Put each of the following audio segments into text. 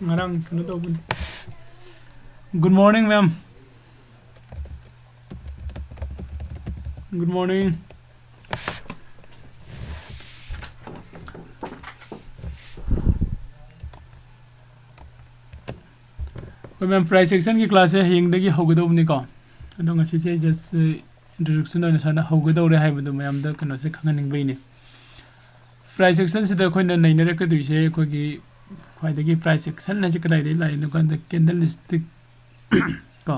ngarang kano to bun. Good morning, ma'am. Good morning. Ma'am, price section की class है हिंग दगी होगदो बनी को अदो ngasi se just introduction ओइना साना होगदो रे हाइबदो मैम द कनो से खंगनिंग बैने price section से द खोइना नैना रे कदुइ से खोगी ख्वाइदगी price section ना से कदाइ दे लाइ न कन candlestick को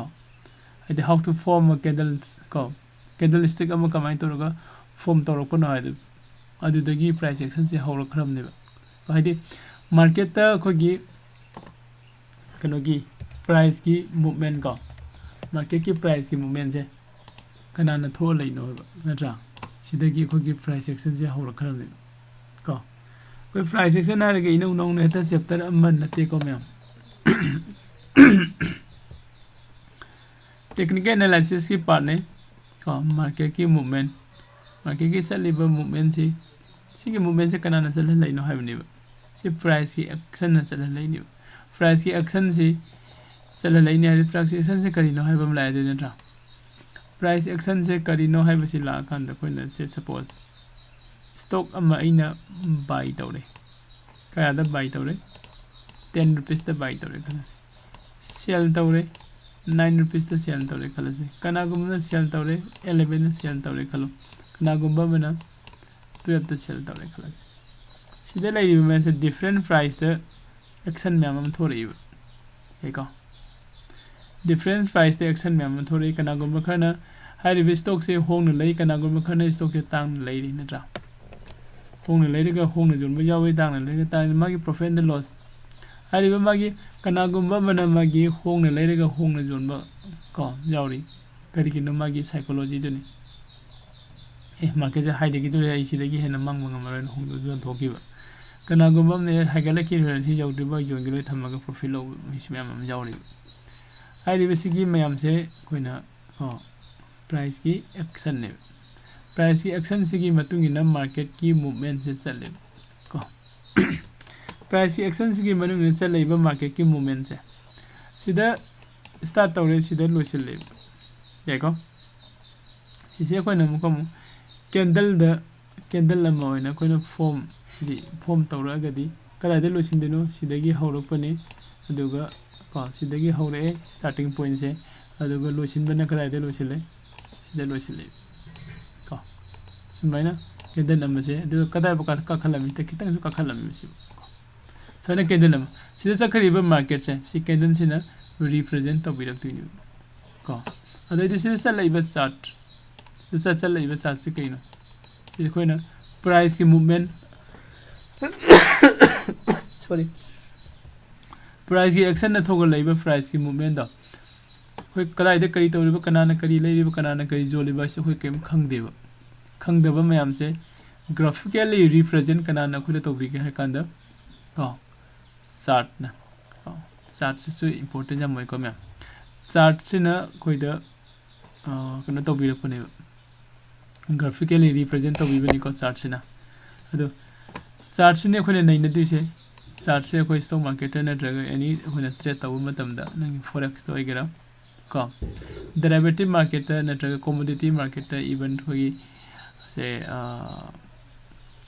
आइदे how to form a candlestick अमा कमाइ तोरगा form तोरको न आइदे अदुदगी price section से हौर खरम नेबा आइदे market ता खोगी कनोगी प्राइस की मूवमेंट को मार्केट की प्राइस की मूवमेंट से कनाना थो लेनो नत्रा सिदगी खोगी प्राइस एक्शन से हौर खरने को कोई प्राइस एक्शन हारगे इनो उनो नेता चैप्टर अमन नते को मैम टेक्निकल एनालिसिस की पार्ट ने को मार्केट की मूवमेंट की चलिबा मूवमेंट से मूवमेंट से कनाना चले लेनो हाइबनेबा से प्राइस की एक्शन न चले लेनिबा प्राइस की एक्शन से चल लेने है प्राइस एक्शन से करीनो है बम लाए दे नत्रा प्राइस एक्शन से करीनो है बसी ला कान द कोइन से सपोज स्टॉक अमा इना बाय तौरे कया द बाय तौरे 10 रुपीस द बाय तौरे खलस सेल तौरे 9 रुपीस द सेल तौरे खलस कना गुम सेल तौरे 11 सेल तौरे खलो कना गुम बना 12 द सेल तौरे खलस सिदे लाइ में से डिफरेंट प्राइस द एक्शन में हम थोड़ी है का डिफरेंट प्राइस द एक्शन में हम थोड़ी कना गुम खरना हाई स्टॉक से होंग लई कना गुम खरना स्टॉक के तांग लई रि नत्रा होंग लई रे होंग जोन बे यावे तांग लई तांग मागी प्रॉफिट एंड लॉस हाई मागी कना गुम बना मागी होंग लई रे होंग जोन ब को यावरी करी कि मागी साइकोलॉजी दुनी ए मार्केट से हाई देगी तो आई सी देगी है न मांग मंग मरन होंग जोन थोकीबा कना गुम ने हाइगले की रे यावदबा जोन गे थमगा प्रॉफिट लो मिस मैम यावरी हाई बेसिकली मैम से कोइना प्राइस की एक्शन ने प्राइस की एक्शन से की मतुंग इन मार्केट की मूवमेंट से चले को प्राइस की एक्शन से की मनु ने चले मार्केट की मूवमेंट से सीधा स्टार्ट तौरे सीधा लोसिले देखो सिसे कोइना मुकम कैंडल अमा होइना कोइना फॉर्म तौरगदी कदाइदे लोसिंदेनो सिदगी हौरपने अदुगा को सिदगी हौरे स्टार्टिंग पॉइंट से अदुगा लोसिनबना कदाइदे लोसिले सिदा लोसिले को सुमाइना कैंडल अमा से अदुगा कदाइ बका कखलमी त कितंग सु कखलमी से सने कैंडल अमा सिदा सकरिबा मार्केट से सि कैंडल सिना रिप्रेजेंट तबिरक्तुनि को अदुदि सिदा चलैबा चार्ट से कइनो सि कोइना प्राइस की मूवमेंट सॉरी प्राइस की एक्शन न थोग लैबा प्राइस की मूवमेंट द कोई कदाइदे करी तौरिबा कनाना करी लैरिबा कनाना करी जोलिबा से कोई केम खंगदेबा मैम से ग्राफिकली रिप्रेजेंट कनाना खुद तौबिगे है कांदा को चार्ट ना चार्ट से इंपोर्टेंट जम को मैम चार्ट से ना कोई द कना तौबिरपने ग्राफिकली रिप्रेजेंट तौबिबनी को चार्ट से ना अदो चार्ट से ने खोने नैना दुसे चार्ट से कोई स्टॉक मार्केट नत्रगा एनी खोने ट्रेड तब मतमदा नंग फॉरेक्स तो आइगरा को डेरिवेटिव मार्केट नत्रगा कमोडिटी मार्केट इवन होई से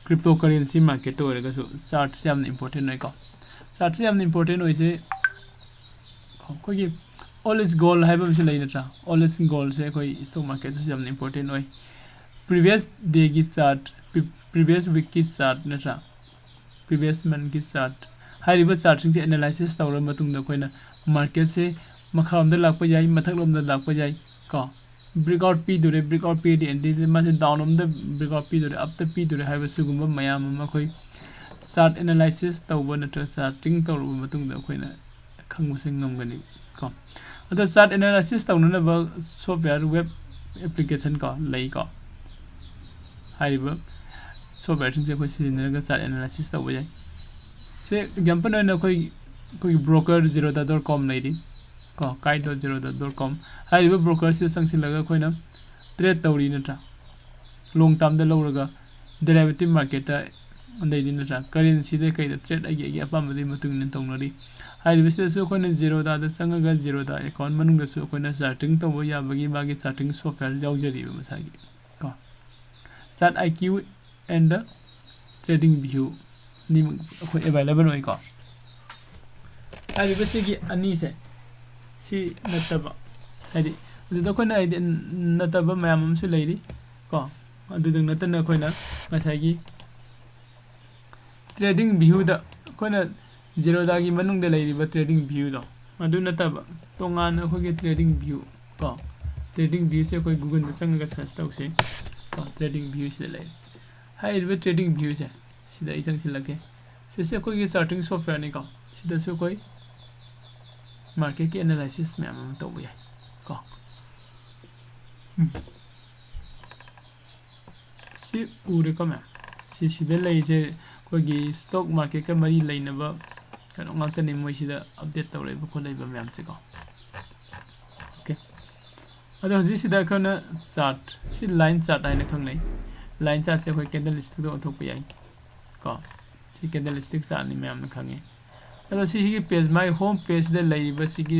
क्रिप्टो करेंसी मार्केट तो रहेगा सो चार्ट से हम इंपॉर्टेंट है को चार्ट से हम इंपॉर्टेंट होई से कोई ऑल इज गोल्ड है बम से लेना था ऑल इज गोल्ड से कोई स्टॉक मार्केट से हम इंपॉर्टेंट होई प्रीवियस डे की चार्ट प्रीवियस वीक की चार्ट नत्रा प्रीवियस मंथ की चार्ट हाइरिबा चार्टिंग से एनालिसिस तौर मतुंग कोइना मार्केट से मखाम द लाप जाय मथक लोम द लाप जाय को ब्रेकआउट पी दुरे ब्रेकआउट पी दी एंडी मासे डाउन ओम द ब्रेकआउट पी दुरे अप द पी दुरे हाइबा सुगुम मयाम मखोय चार्ट एनालिसिस तौब नत्र चार्टिंग तौर मतुंग द कोइना खंगबसे ngमगनि को अद चार्ट एनालिसिस तौन ब सॉफ्टवेयर वेब एप्लीकेशन को लई को हाइरिबा सॉफ्टवेयर से कोई सिजनल चार्ट एनालिसिस तब जाए से एग्जांपल होना कोई ब्रोकर zerodha.com लेदी को kai.zerodha.com हाइरिबा ब्रोकर से संगसिलगा कोइना ट्रेड तौरी नत्रा लॉन्ग टर्म द लौरगा डेरिवेटिव मार्केट ꯑꯗꯩꯗꯤ ꯅꯠꯇ꯭ꯔꯥ ꯀꯔꯦꯟꯁꯤꯗ ꯀꯩꯗ ꯇ꯭ꯔꯦꯗ ꯑꯩꯒꯤ ꯑꯄꯥꯝꯕꯗꯨꯒꯤ ꯃꯇꯨꯡ ꯏꯟꯅ ꯇꯧꯅꯔꯤ ꯍꯥꯏꯔꯤꯕꯁꯤꯗꯁꯨ ꯑꯩꯈꯣꯏꯅ ꯖꯦꯔꯣꯗꯥꯗ ꯆꯪꯉꯒ ꯖꯦꯔꯣꯗꯥ ꯑꯦꯀꯥꯎꯟ ꯃꯅꯨꯡꯗꯁꯨ ꯑꯩꯈꯣꯏꯅ ꯆꯥꯔꯇꯤꯡ ꯇꯧꯕ ꯌꯥꯕꯒꯤ ꯃꯥꯒꯤ ꯆꯥꯔꯇꯤꯡ ꯁꯣꯐꯋꯦꯌꯔ ꯌꯥꯎꯖꯔꯤꯕ ꯃꯁꯥꯒꯤ ꯀꯣ ꯆꯥꯔꯠ IQ ꯑꯦꯟ ꯗ ꯇ꯭ꯔꯦꯗꯤꯡ ꯚ꯭ꯌू ꯑꯅꯤꯃꯛ ꯑꯩꯈꯣꯏ ꯑꯦꯚꯥꯏꯂꯦꯕꯜ ꯑꯣꯏꯀꯣ ꯍꯥꯏꯔꯤꯕꯁꯤꯒꯤ ꯑꯅꯤꯁꯦ ꯁꯤ ꯅꯠꯇꯕ ꯍꯥꯏꯗꯤ ꯑꯗꯨꯗ ꯑꯩꯈꯣꯏꯅ ꯍꯥꯏꯗꯤ ꯅꯠꯇꯕ ꯃꯌꯥꯝ ꯑꯃꯁꯨ ꯂꯩꯔꯤ ꯀꯣ ꯑꯗꯨꯗꯪ ꯅꯠꯇꯅ ꯑꯩꯈꯣꯏꯅ ꯉꯁꯥꯏꯒꯤ ꯇ꯭ꯔꯦꯗꯤꯡ ꯚ꯭ꯌꯨꯗ ꯑꯩꯈꯣꯏꯅ ꯖꯦꯔꯣꯗꯥꯒꯤ ꯃꯅꯨꯡꯗ ꯂꯩꯔꯤꯕ ꯇ꯭ꯔꯦꯗꯤꯡ ꯚ꯭ꯌꯨꯗꯣ ꯑꯗꯨ ꯅꯠꯇꯕ ꯇꯣꯉꯥꯟꯅ ꯑꯩꯈꯣꯏꯒꯤ ꯇ꯭ꯔꯦꯗꯤꯡ ꯚ꯭ꯌू ꯀꯣ ꯇ꯭ꯔꯦꯗꯤꯡ ꯚ꯭ꯌꯨꯁꯦ ꯑꯩꯈꯣꯏ ꯒꯨꯒꯜꯗ ꯆꯪꯉꯒ ꯁꯔꯆ ꯇꯧꯁꯤ ꯀꯣ ꯇ꯭ꯔꯦꯗꯤꯡ ꯚ꯭ꯌꯨꯁꯤꯗ ꯂꯩ ꯍꯥꯏꯔꯤꯕ ꯇ꯭ꯔꯦꯗꯤꯡ ꯚ꯭ꯌꯨꯁꯦ ꯁꯤꯗ ꯑꯩ ꯆꯪꯁꯤꯜꯂꯛꯀꯦ ꯁꯤꯁꯦ ꯑꯩꯈꯣꯏꯒꯤ ꯆꯥꯔꯇꯤꯡ ꯁꯣꯐꯋꯦꯌꯔꯅꯤꯀꯣ ꯁꯤꯗꯁꯨ ꯑꯩꯈꯣꯏ ꯃꯥꯔꯀꯦꯠꯀꯤ ꯑꯦꯅꯥꯂꯥꯏꯁꯤꯁ ꯃꯌꯥꯝ ꯑꯃ ꯇꯧꯕ ꯌꯥꯏ ꯀꯣ ꯁꯤ ꯎꯔꯦꯀꯣ ꯃꯌꯥꯝ ꯁꯤꯗ ꯂꯩꯔꯤꯁꯦ ꯑꯩꯈꯣꯏꯒꯤ ꯁ꯭ꯇꯣꯛ ꯃꯥꯔꯀꯦꯠꯀ ꯃꯔꯤ ꯂꯩꯅꯕ ꯀꯩꯅꯣ ꯉꯥꯛꯇꯅꯤ ꯃꯣꯏꯁꯤꯗ ꯑꯞꯗꯦꯠ ꯇꯧꯔꯛꯏꯕ ꯈꯣꯠꯂꯛꯏꯕ ꯃꯌꯥꯝꯁꯦꯀꯣ ꯑꯣꯀꯦ ꯑꯗꯣ ꯍꯧꯖꯤꯛꯁꯤꯗ ꯑꯩꯈꯣꯏꯅ ꯆꯥꯔꯠ ꯁꯤ ꯂꯥꯏꯟ ꯆꯥꯔꯠ ꯍꯥꯏꯅ ꯈꯪꯅꯩ ꯂꯥꯏꯟ ꯆꯥꯔꯠꯁꯦ ꯑꯩꯈꯣꯏ ꯀꯦꯟꯗꯜꯁꯇꯤꯛꯇ ꯑꯣꯟꯊꯣꯛꯄ ꯌꯥꯏ ꯀꯣ ꯁꯤ ꯀꯦꯟꯗꯜꯁꯇꯤꯛ ꯆꯥꯔꯠꯅꯤ ꯃꯌꯥꯝꯅ ꯈꯪꯉꯦ ꯑꯗꯣ ꯁꯤꯒꯤ ꯄꯦꯖ ꯃꯥꯒꯤ ꯍꯣꯝ ꯄꯦꯖꯁꯤꯗ ꯂꯩꯔꯤꯕ ꯁꯤꯒꯤ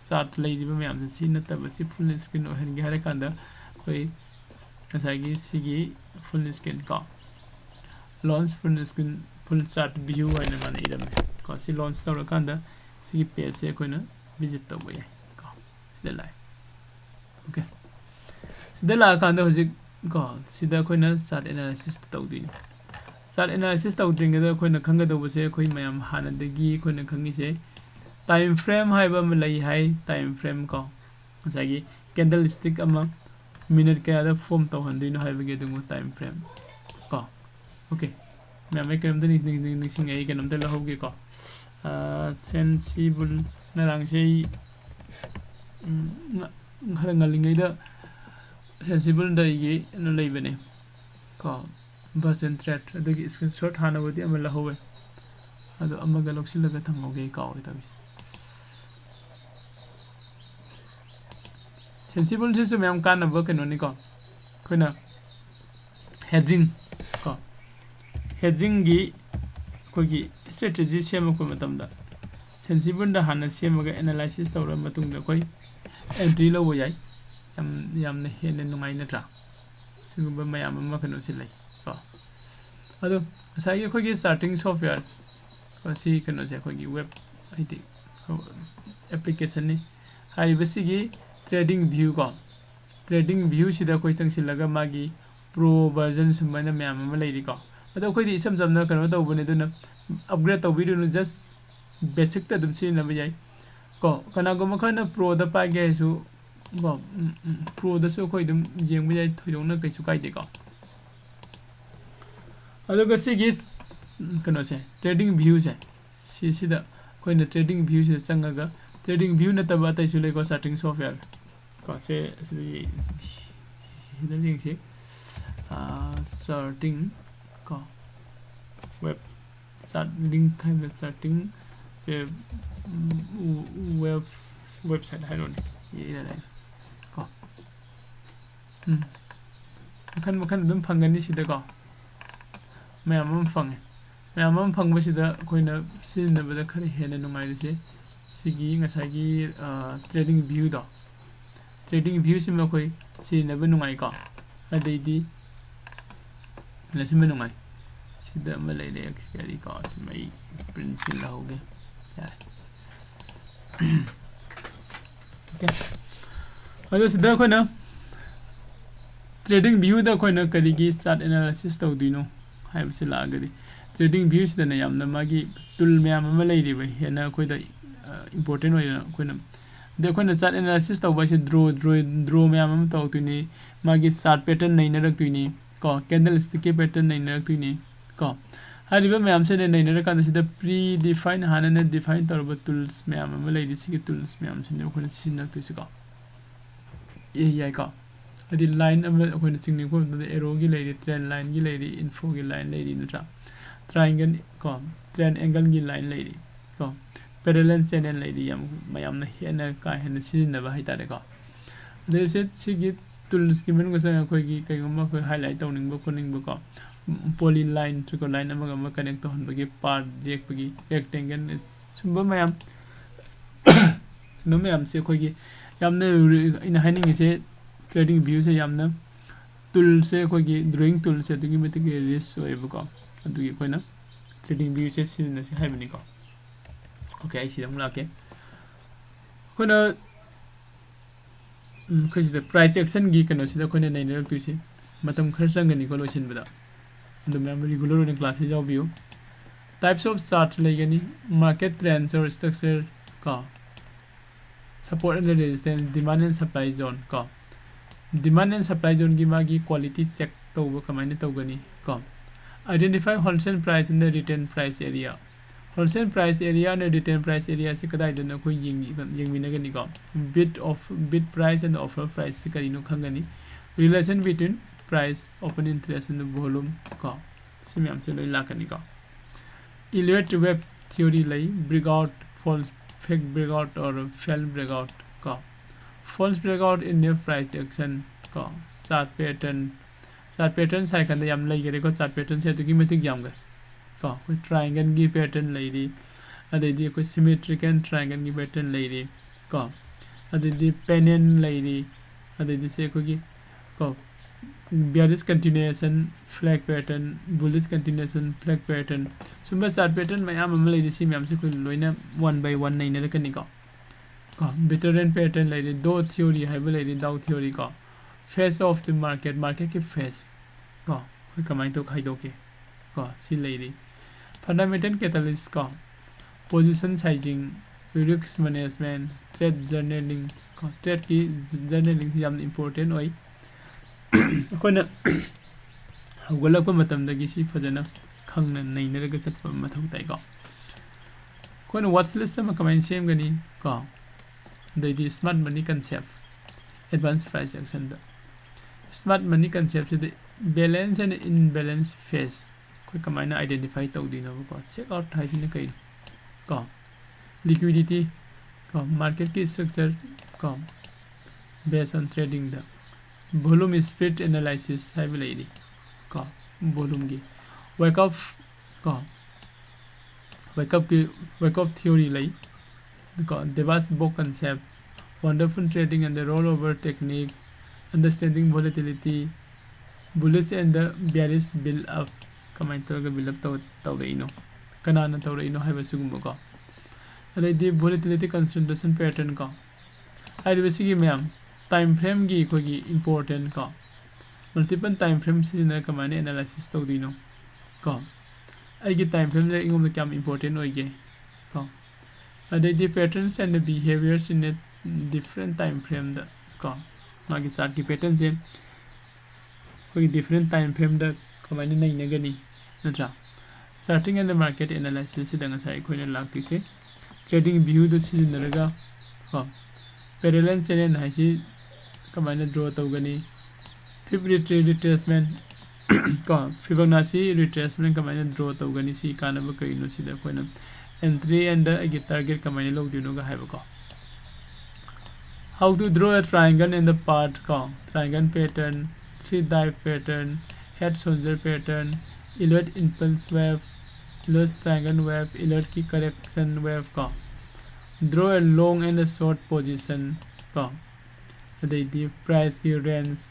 ꯆꯥꯔꯠ ꯂꯩꯔꯤꯕ ꯃꯌꯥꯝꯁꯦ ꯁꯤ ꯅꯠꯇꯕ ꯁꯤ ꯐꯨꯜ ꯁ꯭ꯀ꯭ꯔꯤꯟ ꯑꯣꯏꯍꯟꯒꯦ ꯍꯥꯏꯔ ꯀꯥꯟꯗ ꯑꯩꯈꯣꯏ ꯉꯁꯥꯏꯒꯤ ꯁꯤꯒꯤ ꯐꯨꯜ ꯁ꯭ꯀ꯭ꯔꯤꯟ ꯀꯣ ꯂꯣꯟꯁ ꯐꯨꯜ ꯁ꯭ꯀ꯭ꯔꯤꯟ ꯐꯨꯜ ꯆꯥꯔꯠ ꯚ꯭ꯌू ꯍꯥꯏꯅ ꯃꯥꯅ ꯏꯔꯝꯃꯦ ꯀꯣ ꯁꯤ ꯂꯣꯟꯁ ꯇꯧꯔꯀꯥꯟꯗ ꯁꯤꯒꯤ ꯄꯦꯖꯁꯦ ꯑꯩꯈꯣꯏꯅ ꯚꯤꯖꯤꯠ ꯇꯧꯕ ꯌꯥꯏ ꯀꯣ ꯁꯤꯗ ꯂꯥꯛꯑꯦ ꯑꯣꯀꯦ ꯁꯤꯗ ꯂꯥꯛꯑꯀꯥꯟꯗ ꯍꯧꯖꯤꯛ ꯀꯣ ꯁꯤꯗ ꯑꯩꯈꯣꯏꯅ ꯆꯥꯔꯠ ꯑꯦꯅꯥꯂꯥꯏꯁꯤꯁ ꯇꯧꯗꯣꯏꯅꯤ ꯆꯥꯔꯠ ꯑꯦꯅꯥꯂꯥꯏꯁꯤꯁ ꯇꯧꯗ꯭ꯔꯤꯉꯩꯗ ꯑꯩꯈꯣꯏꯅ ꯈꯪꯒꯗꯧꯕꯁꯦ ꯑꯩꯈꯣꯏ ꯃꯌꯥꯝ ꯍꯥꯟꯅꯗꯒꯤ ꯑꯩꯈꯣꯏꯅ ꯈꯪꯉꯤꯁꯦ ꯇꯥꯏꯝ ꯐ꯭ꯔꯦꯝ ꯍꯥꯏꯕ ꯑꯃ ꯂꯩ ꯍꯥꯏ ꯇꯥꯏꯝ ꯐ꯭ꯔꯦꯝ ꯀꯣ ꯉꯁꯥꯏꯒꯤ ꯀꯦꯟꯗꯜ ꯁ꯭ꯇꯤꯛ ꯑꯃ ꯃꯤꯅꯠ ꯀꯌꯥꯗ ꯐꯣꯝ ꯇꯧꯍꯟꯗꯣꯏꯅꯣ ꯍꯥꯏꯕꯒꯤ ꯑꯗꯨꯒꯨꯝꯕ ꯇꯥꯏꯝ ꯐ꯭ꯔꯦꯝ ꯀꯣ ꯑꯣꯀꯦ ꯃꯌꯥꯝ ꯑꯩ ꯀꯩꯅꯣꯝꯇ ꯅꯤꯡꯁꯤꯡꯉꯦ ꯑꯩ ꯀꯩꯅꯣꯝꯇ ꯂꯧꯍꯧꯒꯦꯀꯣ ꯁꯦꯟꯁꯤꯕꯜ ꯉꯔꯥꯡꯁꯦ ꯑꯩ ꯈꯔ ꯉꯜꯂꯤꯉꯩꯗ ꯁꯦꯟꯁꯤꯕꯜꯗ ꯑꯩꯒꯤ ꯀꯩꯅꯣ ꯂꯩꯕꯅꯦ ꯀꯣ ꯚꯔꯆꯨꯋꯦꯜ ꯊ꯭ꯔꯦꯠ ꯑꯗꯨꯒꯤ ꯁ꯭ꯀ꯭ꯔꯤꯟ ꯁꯣꯠ ꯍꯥꯟꯅꯕꯨꯗꯤ ꯑꯃ ꯂꯧꯍꯧꯋꯦ ꯑꯗꯣ ꯑꯃꯒ ꯂꯧꯁꯤꯜꯂꯒ ꯊꯝꯍꯧꯒꯦ ꯑꯩ ꯀꯥꯎꯔꯦ ꯇꯧꯔꯤꯁꯦ ꯁꯦꯟꯁꯤꯕꯜꯁꯤꯁꯨ ꯃꯌꯥꯝ ꯀꯥꯟꯅꯕ ꯀꯩꯅꯣꯅꯤꯀꯣ ꯑꯩꯈꯣꯏꯅ ꯍꯦꯗꯖꯤꯡ ꯀꯣ ꯍꯦꯗꯖꯤꯡꯒꯤ ꯑꯩꯈꯣꯏꯒꯤ ꯏꯁꯇ꯭ꯔꯦꯇꯦꯖꯤ ꯁꯦꯝꯃꯛꯄ ꯃꯇꯝꯗ ꯁꯦꯟꯁꯤꯕꯜꯗ ꯍꯥꯟꯅ ꯁꯦꯝꯃꯒ ꯑꯦꯅꯥꯂꯥꯏꯁꯤꯁ ꯇꯧꯔꯕ ꯃꯇꯨꯡꯗ ꯑꯩꯈꯣꯏ ꯑꯦꯟꯇ꯭ꯔꯤ ꯂꯧꯕ ꯌꯥꯏ ꯌꯥꯝꯅ ꯍꯦꯟꯅ ꯅꯨꯡꯉꯥꯏ ꯅꯠꯇ꯭ꯔꯥ ꯁꯤꯒꯨꯝꯕ ꯃꯌꯥꯝ ꯑꯃ ꯀꯩꯅꯣꯁꯤ ꯂꯩ ꯀꯣ ꯑꯗꯣ ꯉꯁꯥꯏꯒꯤ ꯑꯩꯈꯣꯏꯒꯤ ꯆꯥꯔꯇꯤꯡ ꯁꯣꯐꯋꯦꯌꯔ ꯁꯤ ꯀꯩꯅꯣꯁꯦ ꯑꯩꯈꯣꯏꯒꯤ ꯋꯦꯕ ꯍꯥꯏꯗꯤ ꯑꯦꯄ꯭ꯂꯤꯀꯦꯁꯟꯅꯤ ꯍꯥꯏꯔꯤꯕꯁꯤꯒꯤ ꯇ꯭ꯔꯦꯗꯤꯡ ꯚ꯭ꯌू ꯀꯣ ꯇ꯭ꯔꯦꯗꯤꯡ ꯚ꯭ꯌꯨꯁꯤꯗ ꯑꯩꯈꯣꯏ ꯆꯪꯁꯤꯜꯂꯒ ꯃꯥꯒꯤ ꯄ꯭ꯔꯣ ꯚꯔꯖꯟ ꯁꯨꯃꯥꯏꯅ ꯃꯌꯥꯝ ꯑꯃ ꯂꯩꯔꯤꯀꯣ ꯑꯗꯣ ꯑꯩꯈꯣꯏꯗꯤ ꯏꯁꯝ ꯁꯝꯅ ꯀꯩꯅꯣ ꯇꯧꯕꯅꯤ ꯑꯗꯨꯅ ꯑꯞꯒ꯭ꯔꯦꯗ ꯇꯧꯕꯤꯔꯨꯅꯨ ꯖꯁ ꯕꯦꯁꯤꯛꯇ ꯑꯗꯨꯝ ꯁꯤꯖꯤꯟꯅꯕ ꯌꯥꯏ ꯀꯣ ꯀꯅꯥꯒꯨꯝꯕ ꯈꯔꯅ ꯄ꯭ꯔꯣꯗ ꯄꯥꯏꯒꯦ ꯍꯥꯏꯔꯁꯨ ꯀꯣ ꯄ꯭ꯔꯣꯗꯁꯨ ꯑꯩꯈꯣꯏ ꯑꯗꯨꯝ ꯌꯦꯡꯕ ꯌꯥꯏ ꯊꯣꯏꯗꯣꯛꯅ ꯀꯩꯁꯨ ꯀꯥꯏꯗꯦꯀꯣ ꯑꯗꯨꯒ ꯁꯤꯒꯤ ꯀꯩꯅꯣꯁꯦ ꯇ꯭ꯔꯦꯗꯤꯡ ꯚ꯭ꯌꯨꯁꯦ ꯁꯤꯁꯤꯗ ꯑꯩꯈꯣꯏꯅ ꯇ꯭ꯔꯦꯗꯤꯡ ꯚ꯭ꯌꯨꯁꯤꯗ ꯆꯪꯉꯒ ꯇ꯭ꯔꯦꯗꯤꯡ ꯚ꯭ꯌू ꯅꯠꯇꯕ ꯑꯇꯩꯁꯨ ꯂꯩꯀꯣ ꯆꯥꯔꯇꯤꯡ ꯁꯣꯐꯋꯦꯌꯔ ꯀꯣ ꯁꯤꯗ ꯌꯦꯡꯁꯤ ꯆꯥꯔꯇꯤꯡ ꯀꯣ ꯋꯦꯕ ꯆꯥꯔꯠ ꯂꯤꯡꯛ ꯍꯥꯏꯕ ꯆꯥꯔꯇꯤꯡ ꯁꯦ ꯋꯦꯕꯁꯥꯏꯠ ꯍꯥꯏꯔꯣꯅꯦ ꯀꯣ ꯃꯈꯜ ꯃꯈꯜ ꯑꯗꯨꯝ ꯐꯪꯒꯅꯤ ꯁꯤꯗꯀꯣ ꯃꯌꯥꯝ ꯑꯃ ꯐꯪꯉꯦ ꯃꯌꯥꯝ ꯑꯃ ꯐꯪꯕꯁꯤꯗ ꯑꯩꯈꯣꯏꯅ ꯁꯤꯖꯤꯟꯅꯕꯗ ꯈꯔ ꯍꯦꯟꯅ ꯅꯨꯡꯉꯥꯏꯔꯤꯁꯦ ꯁꯤꯒꯤ ꯉꯁꯥꯏꯒꯤ ꯇ꯭ꯔꯦꯗꯤꯡ ꯚ꯭ꯌꯨꯗꯣ ꯇ꯭ꯔꯦꯗꯤꯡ ꯚ꯭ꯌꯨꯁꯤꯃ ꯑꯩꯈꯣꯏ ꯁꯤꯖꯤꯟꯅꯕ ꯅꯨꯡꯉꯥꯏꯀꯣ ꯑꯗꯩꯗꯤ ꯁꯤꯃ ꯅꯨꯡꯉꯥꯏ ꯁꯤꯗ ꯑꯃ ꯂꯩꯔꯦ ꯑꯦꯛꯁꯄꯤꯌꯥꯔꯤ ꯀꯣ ꯁꯤꯃ ꯑꯩ ꯄ꯭ꯔꯤꯟ ꯁꯤꯜꯍꯧꯒꯦ ꯌꯥꯔꯦ ꯑꯣꯀꯦ ꯑꯗꯣ ꯁꯤꯗ ꯑꯩꯈꯣꯏꯅ ꯇ꯭ꯔꯦꯗꯤꯡ ꯚ꯭ꯌꯨꯗ ꯑꯩꯈꯣꯏꯅ ꯀꯔꯤꯒꯤ ꯆꯥꯔꯠ ꯑꯦꯅꯥꯂꯥꯏꯁꯤꯁ ꯇꯧꯗꯣꯏꯅꯣ ꯍꯥꯏꯕꯁꯤ ꯂꯥꯛꯑꯒꯗꯤ ꯇ꯭ꯔꯦꯗꯤꯡ ꯚ꯭ꯌꯨꯁꯤꯗꯅ ꯌꯥꯝꯅ ꯃꯥꯒꯤ ꯇꯨꯜ ꯃꯌꯥꯝ ꯑꯃ ꯂꯩꯔꯤꯕ ꯍꯦꯟꯅ ꯑꯩꯈꯣꯏꯗ ꯏꯝꯄꯣꯔꯇꯦꯟ ꯑꯣꯏꯅ ꯑꯩꯈꯣꯏꯅ ꯑꯗꯩ ꯑꯩꯈꯣꯏꯅ ꯆꯥꯔꯠ ꯑꯦꯅꯥꯂꯥꯏꯁꯤꯁ ꯇꯧꯕ ꯍꯥꯏꯁꯦ ꯗ꯭ꯔꯣ ꯃꯌꯥꯝ ꯑꯃ ꯇꯧꯔꯛꯇꯣꯏꯅꯤ ꯃꯥꯒꯤ ꯆꯥꯔꯠ ꯄꯦꯇꯔꯟ ꯅꯩꯅꯔꯛꯇꯣꯏꯅꯤ ꯀꯣ ꯀꯦꯟꯗꯜ ꯁ꯭ꯇꯤꯛꯀꯤ ꯄꯦꯇꯔꯟ नैꯅꯔꯛꯇꯣꯏꯅꯤ ꯀꯣ ꯍꯥꯏꯔꯤꯕ ꯃꯌꯥꯝꯁꯦ ꯅꯩꯅꯔꯀꯥꯟꯗ ꯁꯤꯗ ꯄ꯭ꯔꯤ ꯗꯤꯐꯥꯏꯟ ꯍꯥꯟꯅꯅ ꯗꯤꯐꯥꯏꯟ ꯇꯧꯔꯕ ꯇꯨꯜꯁ ꯃꯌꯥꯝ ꯑꯃ ꯂꯩꯔꯤ ꯁꯤꯒꯤ ꯇꯨꯜꯁ ꯃꯌꯥꯝꯁꯤꯅ ꯑꯩꯈꯣꯏꯅ ꯁꯤꯖꯤꯟꯅꯗꯣꯏꯁꯤꯀꯣ ꯌꯥꯏꯀꯣ ꯍꯥꯏꯗꯤ ꯂꯥꯏꯟ ꯑꯃ ꯑꯩꯈꯣꯏꯅ ꯆꯤꯡꯅꯤꯡꯕ ꯃꯇꯝꯗ ꯑꯦꯔꯣꯒꯤ ꯂꯩꯔꯤ ꯇ꯭ꯔꯦꯟ ꯂꯥꯏꯟꯒꯤ ꯂꯩꯔꯤ ꯏꯟꯐꯣꯒꯤ ꯂꯥꯏꯟ ꯂꯩꯔꯤ ꯅꯠꯇ꯭ꯔꯥ ꯇ꯭ꯔꯥꯏꯡꯒꯜ ꯀꯣ ꯇ꯭ꯔꯦꯟ ꯑꯦꯡꯒꯜꯒꯤ ꯂꯥꯏꯟ ꯂꯩꯔꯤ ꯀꯣ ꯄꯦꯔꯦꯂꯦꯜ ꯆꯦꯅꯦꯜ ꯂꯩꯔꯤ ꯃꯌꯥꯝꯅ ꯍꯦꯟꯅ ꯀꯥ ꯍꯦꯟꯅ ꯁꯤꯖꯤꯟꯅꯕ ꯍꯥꯏꯇꯥꯔꯦꯀꯣ ꯑꯗꯩ ꯁꯤꯒꯤ ꯇꯨꯜꯁꯀꯤ ꯃꯅꯨꯡꯗ ꯆꯪꯉꯒ ꯑꯩꯈꯣꯏꯒꯤ ꯀꯩꯒꯨꯝꯕ ꯑꯩꯈꯣꯏ ꯍꯥꯏꯂꯥꯏꯠ ꯇꯧꯅꯤꯡꯕ ꯈꯣꯠꯅꯤꯡꯕ ꯀꯣ polyline triple line ama connect to hanbagi part jekpagi rectangle sumba mayam no mayam se khoi gi yamna in hiding is a trading view se yamna tool se khoi gi drawing tool se dugi meti ge ris oibu ko adugi koina trading view se sin se haibani ko okay I see them la ke koina khoi the price action gi kano sida koina nei ne tu se matam khar sangani ko losin bada the memory regular in class is of view types of chart legani market trends or structure ka support and resistance demand and supply zone ka demand and supply zone gi magi quality check to kamaina to gani ka identify wholesale price in the retail price area wholesale price area and retail price area se kadai dana ko yingmina gani ka bid price and offer price se kari no khangani relation between price open interest and the volume ka simyam se loi lakani ka evaluate web theory lai breakout false fake breakout or fail breakout ka false breakout in the price action ka chart pattern sai kan yam lai gere ko chart pattern se to gi metik yam ga ka ko triangle gi pattern lai ri adai di ko symmetric and triangle gi pattern lai ri ka adai di pennant lai ri adai di se ko gi ka bearish continuation flag pattern bullish continuation flag pattern sumba chart pattern mayam am lai si mayam se ko loina one by one nei na kan ni ko veteran pattern lai do theory hai ba lai dow theory ko face of the market ki face ko kamai to khai do ke ko si lai fundamental catalyst ko position sizing risk management trade journaling ko trade ki journaling yam important oi koina hawala ko matam dagi si fajana khangna naina raga satpa mathau tai ko koina watch list sama kamai sem gani ko the smart money concept advanced price action the smart money concept the balance and imbalance phase ko kamai na identify tau dino ko check out thai sin kai ko liquidity ko market ki structure ko based on trading the volume spread analysis hai bilai ka volume gi wake up theory lai ka devas book concept wonderful trading and the rollover technique understanding volatility bullish and the bearish build up kamai to ga build up to dei no kanana to dei no hai basugum ko adai di volatility concentration pattern ka hai basigi ma'am time frame gi ko gi important ka multiple time frame sina kamane analysis to dino ka ai gi time frame le ingom kam important oi ge ka adai the patterns and the behaviors in a different time frame da ka magi chart ki pattern je ko gi different time frame da kamane nai na gani natra starting and the market analysis se danga sai ko ne lakti se trading view do sina raga ka parallel channel hai si kamana draw tawgani Fibonacci retracement ko Fibonacci retracement kamana draw tawgani si kana ba kai no sida koina entry and the target kamana log dino ga haiba ko how to draw a triangle in the part ko triangle pattern three dive pattern head shoulder pattern elliott impulse wave lost triangle wave elliott ki correction wave ko draw a long and a short position ko the price ki range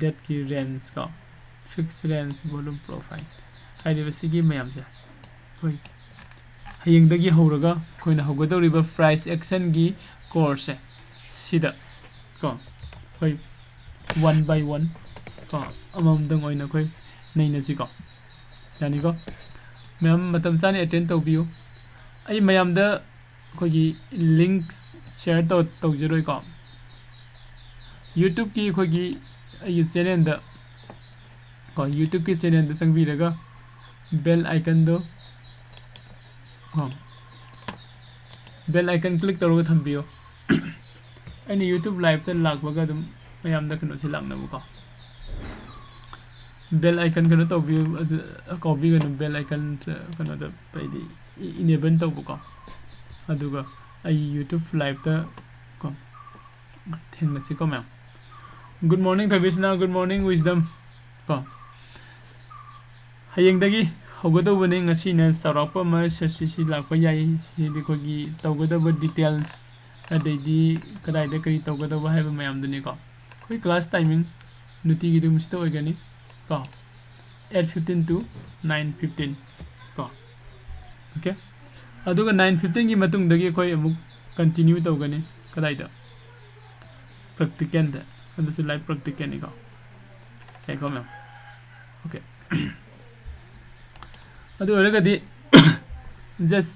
debt ki range ka fixed range volume profile hai de sigi mayam ja koi hayeng dagi horaga koina hogodoriba price action gi course sida ko koi one by one ko amam dang oina koi nei na ji ko yani ko mayam matam chani attend to biu ai mayam da ko gi links share to jiroi ko YouTube की खोगी ये channel the को YouTube की channel the संग भी रहेगा bell icon दो हाँ bell icon click करोगे थम भी हो ऐनी YouTube लाइव तो लाग बगा तुम मैं आम द कनो से लाग ना वो का बेल आइकन कनो तो भी कॉपी कनो बेल आइकन कनो तो पहले इनेबल तो वो का अदुगा आई YouTube लाइव तो को थेंग नसी को मैं Good morning, Thabishna. Good morning, Wisdom. ꯍꯌꯦꯡꯗꯒꯤ ꯍꯧꯒꯗꯧꯕꯅꯤ ꯉꯁꯤꯅ ꯆꯥꯎꯔꯥꯛꯄ ꯑꯃ ꯁꯤ ꯂꯥꯛꯄ ꯌꯥꯏ ꯁꯤꯗꯤ ꯑꯩꯈꯣꯏꯒꯤ ꯇꯧꯒꯗꯕ ꯗꯤꯇꯦꯜꯁ ꯑꯗꯩꯗꯤ ꯀꯗꯥꯏꯗ ꯀꯔꯤ ꯇꯧꯒꯗꯕ ꯍꯥꯏꯕ ꯃꯌꯥꯝꯗꯨꯅꯤꯀꯣ ꯑꯩꯈꯣꯏ ꯀ꯭ꯂꯥꯁ ꯇꯥꯏꯃꯤꯡ ꯅꯨꯡꯇꯤꯒꯤ ꯑꯗꯨꯝ ꯁꯤꯗ ꯑꯣꯏꯒꯅꯤ ꯀꯣ 8:15 to 9:15 ꯀꯣ ओके अदुगा 9:15 की मतुंगदगी कोई अमुक कंटिन्यू तौगनी कदाइदा प्रैक्टिकल द अदुसु लाइव प्रैक्टिकल निको को मैम ओके अदु ओरगदी जस्ट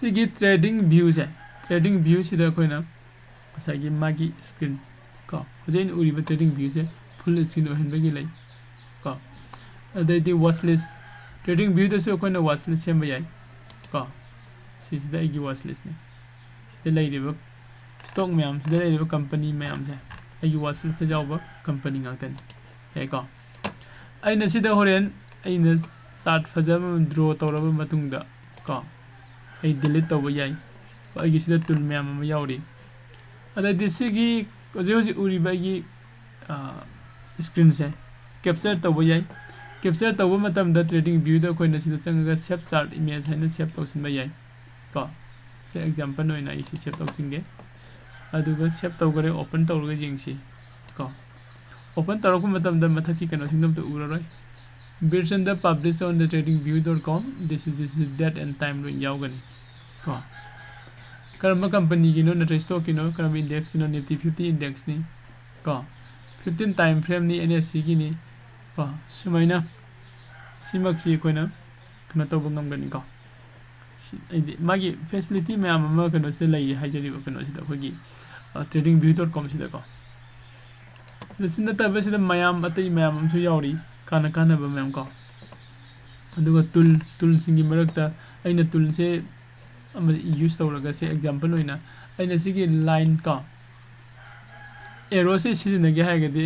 सिगी ट्रेडिंग व्यूज है ट्रेडिंग व्यू सिदा कोइना असागी मागी स्क्रीन को होजेन उरिबा ट्रेडिंग व्यू से फुल स्क्रीन ओहनबगी लै को अदैदी वॉच लिस्ट ट्रेडिंग व्यू दसु कोइना वॉच लिस्ट सेम याई को सिदा एगी वॉच लिस्ट ने सिदा लैरिबा स्टॉक मैम सिदा लैरिबा कंपनी मैम से एगी वॉच लिस्ट पे जाओबा कंपनी गातन है को अइना सिदा होरेन अइना चार्ट फजब ड्रॉ तौरबा मतुंगदा को आई डिलीट तौबा याई अइगी सिदा टूल मैम अमा यावरी अदैदी सिगी होजे होजे उरिबा एगी स्क्रीन से कैप्चर तौबा याई कैप्चर तौबा मतमदा ट्रेडिंग व्यू दा कोइना सिदा चंगा सेव चार्ट इमेज हैना सेव तौसिनबा याई को से एग्जांपल होइना इसी सेव तौसिंगे अदुगा सेव तौगरे ओपन तौरगा जिंगसी को ओपन तौरको मतमदा मथकी कनो सिंगम तो उररोय version the publish on the tradingview.com this is date and time ro yaugani ko karma company gi no na stock gi no karma index gi no nifty 50 index ni ko 15 time frame ni NSE gi ni ko sumaina simak si koina kana to bangam gani ko magi facility me amma kano se lai hajari kano sida khogi tradingview.com sida ko lisin ta ba sida mayam atai mayam su yauri kana kana ba ma'am को अदुगा tool सिंगी मरकता अइना tool से use तौरगा से example होइना अइना सिगी line का arrow से सिजनगे हायगदि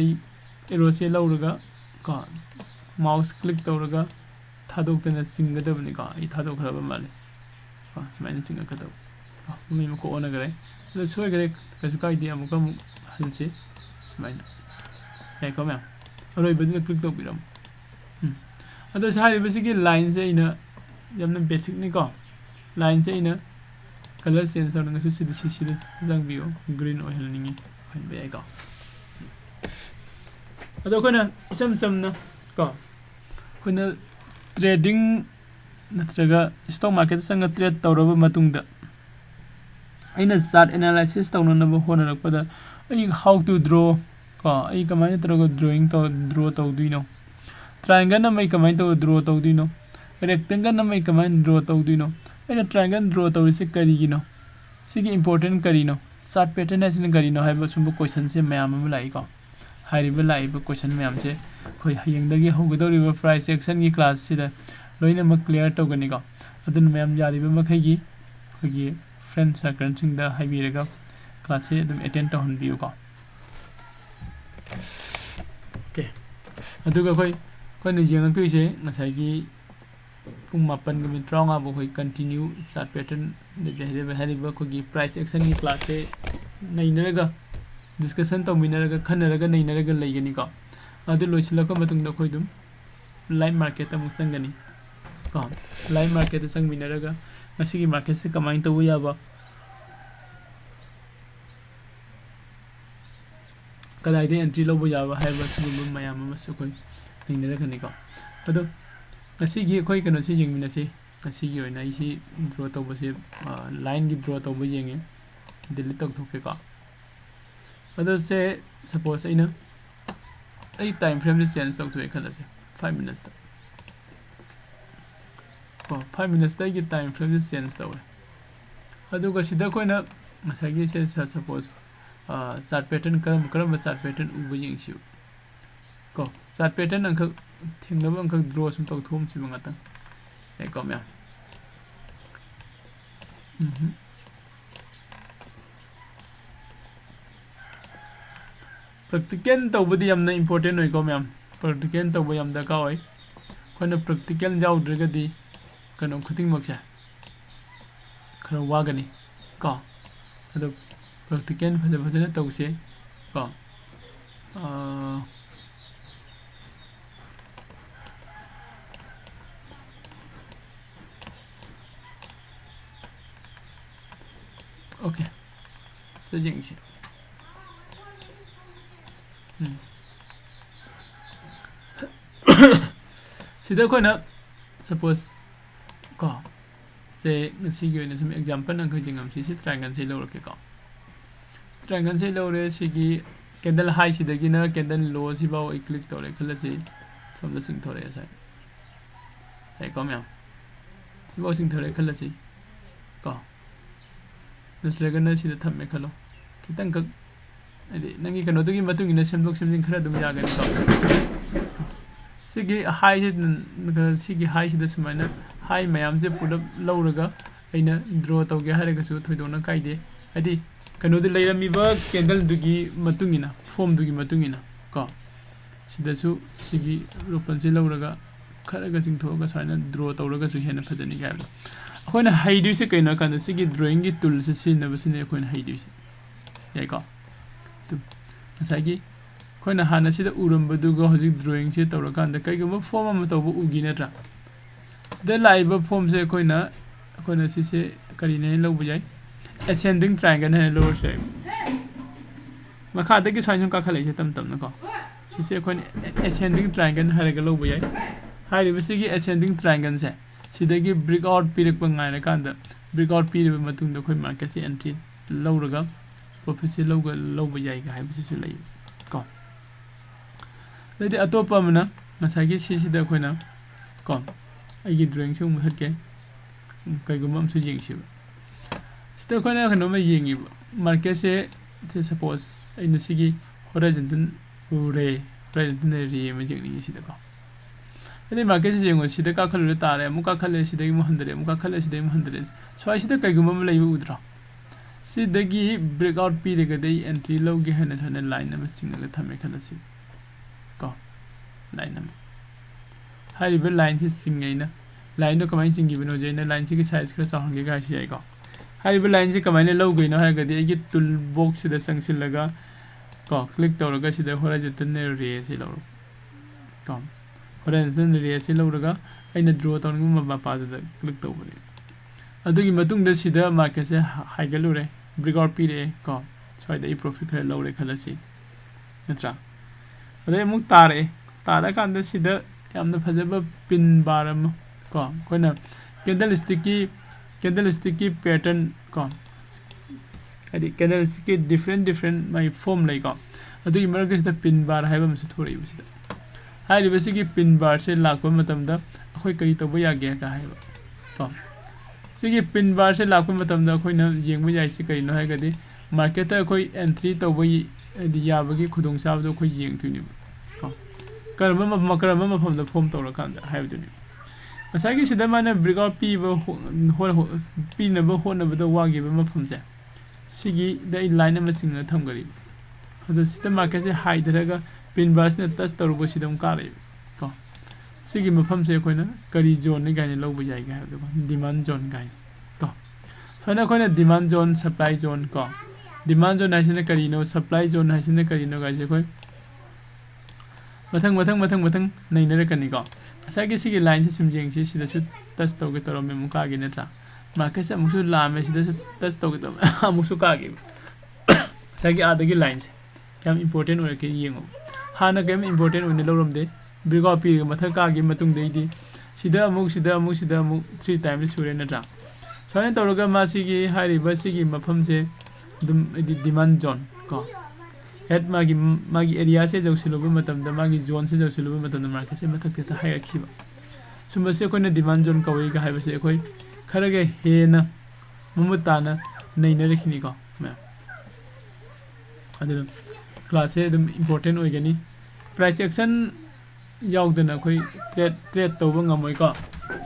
arrow से लौरगा का mouse click तौरगा थादोक्तना सिंगदबनि का इ थादोखरबा माले का समाइन सिंगकदब मैं को ओना गरे तो सोय गरे कसु काइदि अमुका हलसे समाइन है को मैम अरोय बदि क्लिक तो बिरम अदो सारि बसिगी लाइन से इना यमना बेसिक नि को लाइन से इना कलर चेंज करन गसु सिदि सिदि जंग बियो ग्रीन ऑयल निंगी फन बे को अदो कोना इसम समना को कोना ट्रेडिंग नत्रगा स्टॉक मार्केट संग ट्रेड तौरबा मतुंगदा अइना चार्ट एनालिसिस तौननबा होनरकपदा अइ हाउ टू ड्रॉ को आई कमाइन तरग ड्राइंग तो ड्रॉ तौदिनो ट्रायंगल न मैं कमाइन तो ड्रॉ तौदिनो रेक्टेंगल न मैं कमाइन ड्रॉ तौदिनो अइना ट्रायंगल ड्रॉ तौरिसे करिगिनो सिगी इंपोर्टेंट करिनो चार्ट पैटर्न है सिन करिनो हाइबा सुंबो क्वेश्चन से मैम अम लाइको हाइरिबा लाइबा क्वेश्चन मैम से खोय हयंगदगी होगदौरिबा प्राइस एक्शन की क्लास सिदा लोइनम क्लियर तौगनिको अदुन मैम यारिबा मखैगी खोगी फ्रेंड सर्कल सिंगदा हाइबिरगा क्लास से अदुम अटेंड तौहनबियोको ओके अदुगा कोई ने जेंग तुइसे नसाइगी पुंग मापन ग मिट्रांगा बो कोई कंटिन्यू चार्ट पैटर्न दे हेदे हेरिबा कोगी प्राइस एक्शन की क्लास से नैनरगा डिस्कशन तो मिनरगा खनरगा नैनरगा लेगनी को अदु लोइसलको मतुंग द कोई दुम लाइव मार्केट अमु संगनी को लाइव मार्केट संग मिनरगा मसिगी मार्केट से कमाइन तो याबा कदाइदे एंट्री लो याबा हाइबा सुबु मयाम मसु कोई नैनरगनी को अदो नसिगी कोई कनो से जेंगमिनसे नसिगी होइना इसी ड्रॉ तौबसे लाइन की ड्रॉ तौब जेंगे डिलीट तौथोके को अदो से सपोज अइना आई टाइम फ्रेम से चेंज तौथोए खलसे 5 मिनट्स ता को 5 मिनट्स ता की टाइम फ्रेम से चेंज तौए अदुगा सिदा कोइना मसागी से सपोज चार्ट पैटर्न करम चार्ट पैटर्न उबो येंगसिउ को चार्ट पैटर्न अंक थेंगनबा अंक ड्रॉ सम तौथोम सिबा ngata ए को म्या प्रैक्टिकल तौबदी यामना इंपोर्टेंट होय को म्याम प्रैक्टिकल तौबा याम दरकार होय कोना प्रैक्टिकल जाउद्रगदी कनो खुतिंग मक्सा खरा वागनी को अदो प्रैक्टिकल फजन तौसे को Okay. So jingsi. Sida ko na suppose ko say ngasi gi na some example nang khajing am si triangle se lo ke ko triangle se lo re sigi candle high sida gi na candle low si ba I click to re khala si som da sing thore sai ai ko mya si ba sing thore khala si ko natra na sida tham me khalo kitang ka adi nangi kano to gi matung ina sem dok sem jing khara dum ya ga ni ko sigi high sigi high sida sumaina high mayam se pull up lawraga aina draw tawge haraga su thoidona kaide adi kano de leirami ba candle dugi matungina form dugi matungina ko sida su sigi ropan se lawraga kharaga sing thoga saina draw tawraga su hena phajani ga akoina haidu se kaina kan sigi drawing gi tool se sin na basine akoina haidu se yai ko tu asagi koina hana sida urambadu ga hojik drawing se tawra kan da kai ga form am tawbu ugi na tra the live form se koina si se kari ne lo bujai ascending triangle ne lower shape makha da gi sain ka khale se tam tam na ko si se koina ascending triangle hare ga lo bujai hai ri se gi ascending triangle se sida gi brick out pirik pa ngai na kan da brick out pi ri matung da khoi market se entry lo raga profit se lo ga lo bujai ga hai bi se lai ko le de atopa mana masagi si da koina ko I drawing so much again. Kagumam so jing ship. Still, when I can only jing market say, suppose in the Sigi horizontal ray, horizontal ray imaging Sidaka. And the market is young, Sidaka Kalutare, Mukakale Sidam 100, Mukakale Sidam 100. So I see the Kagumam lay udra. See the gi break out P the day and 3 low gehan and line number single Tamekana. Go line number. High level lines is singing line of command given no general line size class on Giga. High level lines is command logo in a get to box the sanction laga. Click to Rogashi the horizontal race. Come horizontal race loga and a draw on my part of the click over it. I think Matung the Sida market high galure, brigade pide, come. So I the profit low recalasi. Netra. They mutare, Tara can the Sida. I'm the possible pin bar ko koina candlesticky pattern ko adi candlesticky different my form like ko adu emerges the pin bar haibam se thori bisida hai basically pin bar se lakpa matam da akhoi kari toba ya ge ka haiba ko sigi pin bar se lakpa matam da khoina jengbu jai se kari no hai gadi market ta khoi entry toba adi yabagi khudong sab do khoi jeng tuni Karama from the form to Rakanda, have to do. Asagi Sidamana brigade P number one of the Wagi from there. Sigi, the line of a single Tungari. The system market is high the rega, pin bars net test or Bushidam Kari. Sigi Mapam Sequina, Kari John again in Lobujai, demand John guy. Go. Hanaquina demand zone, supply zone, go. Demand zone national Carino, supply zone national Carino guys. Matang nay na kan ko asagi sige line sa simjing si sida su tas to ke toro me muka gi netra market sa musu la me sida su tas to ke to musu ka gi sagi adagi lines kam important ore ke yengo hana kam important one lorom de brigo pi matha ka gi matung de di sida amuk 3 times sure netra so ne toro ga ma sigi hari ba sigi mafam se dum demand zone ko head magi area se jausilobu matam da magi zone se jausilobu matam da market se mathak te hai akhiba sumba se koina demand zone kawai ga haiba se koi kharaga hena mumutana nei na rakhini ko ma aduna class se dum important oi gani price action yaudana koi trade toba ngamoi ko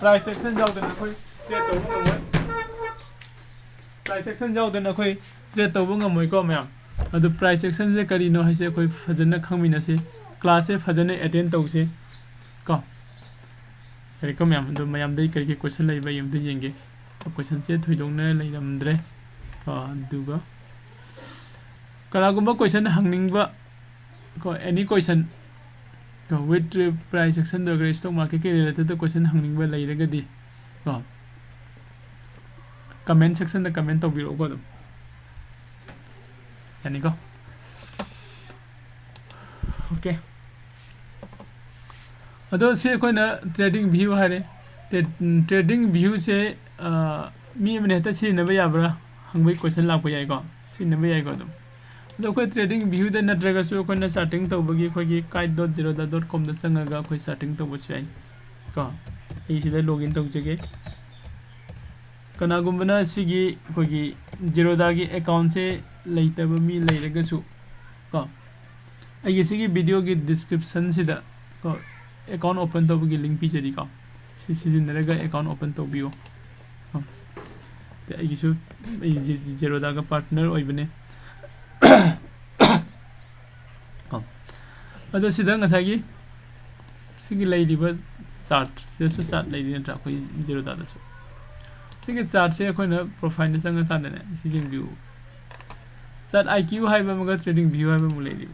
price action yaudana koi trade toba ngamoi price action yaudana koi trade toba ngamoi ko ma the price action se kari no haise koi fajana khangmina se class se fajana attend to se ko rekom yam do mayam dei kari ke question lai ba yam de yenge question se thoidong na lai ramdre ko duga kala gumba question hangning ba ko any question ko with price action do stock market ke related to question hangning ba lai raga di ko comment section da comment to biro ko यानी को okay अदो से Koyna trading view हारे trading view से मी मने त सिनबा याब्रा हंगबै question लाप याय को सिनबा याय को दो कोई ट्रेडिंग व्यू द नत्रगा सु कोइना स्टार्टिंग तौबगी खोगी kite.zerodha.com दा संगागा कोई स्टार्टिंग तौबस याय को ए सिदा लॉगिन तौजगे कनागुम्बना सिगी खोगी Zerodha की अकाउंट से लेतब मी लेरगसु को आई सिगी वीडियो की डिस्क्रिप्शन सिदा को अकाउंट ओपन तौबगी लिंक पीजरी को सिजिनरगा अकाउंट ओपन तौबियो ते आइसु Zerodha का पार्टनर ओइबने अदो सिदा ngसागी सिगी लेदिबा चार्ट सिसु चार्ट लेदि नत्रा कोइ Zerodha दसु सिगी चार्ट से कोइना प्रोफाइल संग कानने सिजिन व्यू चार्ट आईक्यू हाइबा मगा ट्रेडिंग व्यू हाइबा मुलेदि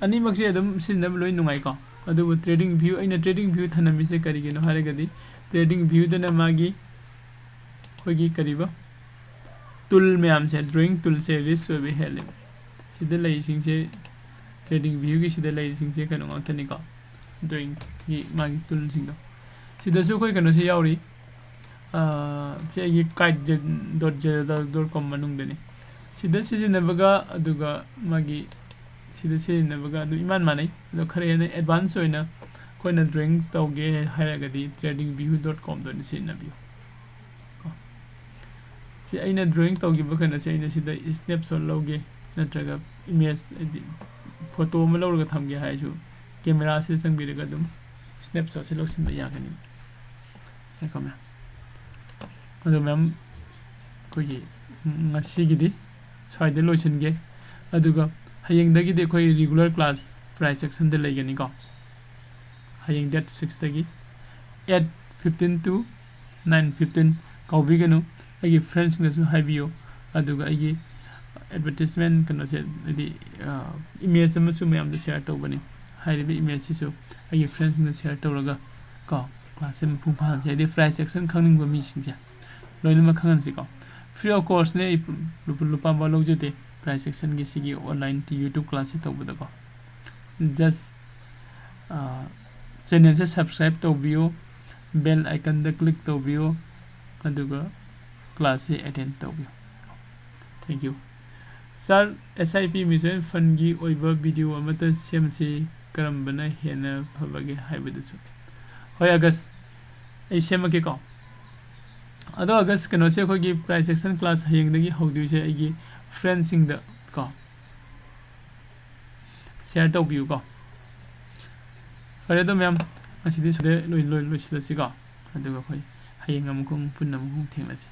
अनि मक्से एकदम सिनब लोइ नुंगाइ को अदुबो ट्रेडिंग व्यू अइना ट्रेडिंग व्यू थनमि से करिगिनो हारेगदि ट्रेडिंग व्यू दना मागी खोगी करिबा टूल मैम से ड्राइंग टूल से रिस ओबे हेले सिदा लैसिंग से ट्रेडिंग व्यू की सिदा लैसिंग से कनो ngtani को ड्राइंग की मागी टूल सिंग सिदा सु कोइ कनो से यावरि से ये kite.zerodha.com मनुंग दने सिदा सिजिनबगा अदुगा मागी सिदा सिजिनबगा अदु इमान मानै अदु खरे ने एडवांस होइना कोइना ड्राइंग तौगे हायरगदि tradingview.com दोनि सिनबियो से अइना ड्राइंग तौगे बखना से अइना सिदा स्नैपशॉट लौगे नत्रगा इमेज फोटो म लौरगा थमगे हायसु कैमरा से संबिरगा दुम स्नैपशॉट से लौसिन यागनि हेकमा अदु मैम कोई ngasiगidi स्वाइदे लोइसनगे अदुगा हयेंगदगी दे कोई रेगुलर क्लास प्राइस सेक्शन दे लेगनि को हयेंग डेट 6 दगी 8:15 to 9:15 काउबिगनु आगे फ्रेंड्स नसु हाइबियो अदुगा आगे एडवर्टाइजमेंट कनो से दि इमेज अमसु मैम दे शेयर तौबनि हाइरिबे इमेज सिसु आगे फ्रेंड्स न शेयर तौरगा को क्लास में पुंफान से दि प्राइस सेक्शन खंगनिंगबो मी सिंजा लोइनमा खंगनसि को फ्री ऑफ कोर्स ने लुपा बालो जते प्राइस सेक्शन की सिगी ऑनलाइन यूट्यूब क्लास तौबद को जस्ट चैनल से सब्सक्राइब तौबियो बेल आइकन द क्लिक तौबियो अदुगा क्लास से अटेंड तौबियो thank you sir SIP mutual fund की ओइबा वीडियो अमत सेमसी करमबना हेना फबगे हाइबदुसु होय अगस्त ए सेमके को अदो अगस्त कनो से खोगी प्राइस सेक्शन क्लास हयेंगदगी हौदु से आगी फ्रेंड सिंग द को शेयर तौबियो को फरे तो मैम असिदि सुदे लोइ सिलसि को अदुगा खोय हयेंग अमुकुं पुन्नमुकुं थेंगलसि